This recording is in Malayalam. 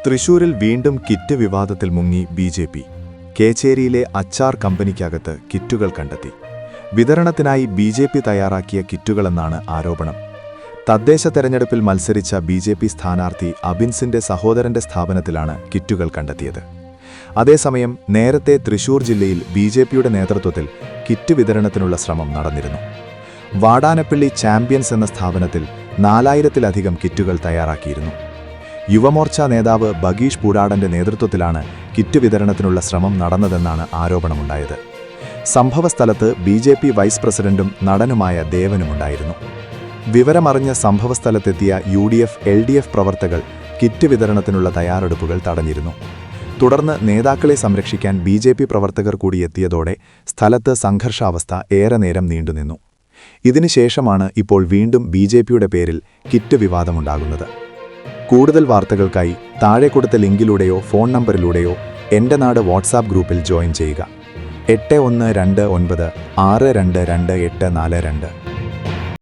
തൃശൂരിൽ വീണ്ടും കിറ്റ് വിവാദത്തിൽ മുങ്ങി ബി.ജെ.പി. കേച്ചേരിയിലെ അച്ചാർ കമ്പനിക്കകത്ത് കിറ്റുകൾ കണ്ടെത്തി. വിതരണത്തിനായി ബി.ജെ.പി. തയ്യാറാക്കിയ കിറ്റുകളെന്നാണ് ആരോപണം. തദ്ദേശ തെരഞ്ഞെടുപ്പിൽ മത്സരിച്ച ബി.ജെ.പി. സ്ഥാനാർത്ഥി അബിൻസിന്റെ സഹോദരന്റെ സ്ഥാപനത്തിലാണ് കിറ്റുകൾ കണ്ടെത്തിയത്. അതേസമയം നേരത്തെ തൃശൂർ ജില്ലയിൽ ബി.ജെ.പിയുടെ നേതൃത്വത്തിൽ കിറ്റ് വിതരണത്തിനുള്ള ശ്രമം നടന്നിരുന്നു. വാടാനപ്പള്ളി ചാമ്പ്യൻസ് എന്ന സ്ഥാപനത്തിൽ 4000-ലധികം കിറ്റുകൾ തയ്യാറാക്കിയിരുന്നു. യുവമോർച്ച നേതാവ് ബഗീഷ് പൂടാടന്റെ നേതൃത്വത്തിലാണ് കിറ്റ് വിതരണത്തിനുള്ള ശ്രമം നടന്നതെന്നാണ് ആരോപണമുണ്ടായത്. സംഭവസ്ഥലത്ത് ബി.ജെ.പി. വൈസ് പ്രസിഡന്റും നടനുമായ ദേവനുമുണ്ടായിരുന്നു. വിവരമറിഞ്ഞ സംഭവസ്ഥലത്തെത്തിയ യു.ഡി.എഫ്, എൽ.ഡി.എഫ് പ്രവർത്തകർ കിറ്റ് വിതരണത്തിനുള്ള തയ്യാറെടുപ്പുകൾ തടഞ്ഞിരുന്നു. തുടർന്ന് നേതാക്കളെ സംരക്ഷിക്കാൻ ബി.ജെ.പി. പ്രവർത്തകർ കൂടി എത്തിയതോടെ സ്ഥലത്ത് സംഘർഷാവസ്ഥ ഏറെ നേരം നീണ്ടുനിന്നു. ഇതിനുശേഷമാണ് ഇപ്പോൾ വീണ്ടും ബി.ജെ.പിയുടെ പേരിൽ കിറ്റ് വിവാദമുണ്ടാകുന്നത്. കൂടുതൽ വാർത്തകൾക്കായി താഴെ കൊടുത്ത ലിങ്കിലൂടെയോ ഫോൺ നമ്പറിലൂടെയോ എൻ്റെ നാട് വാട്സാപ്പ് ഗ്രൂപ്പിൽ ജോയിൻ ചെയ്യുക. 8129622842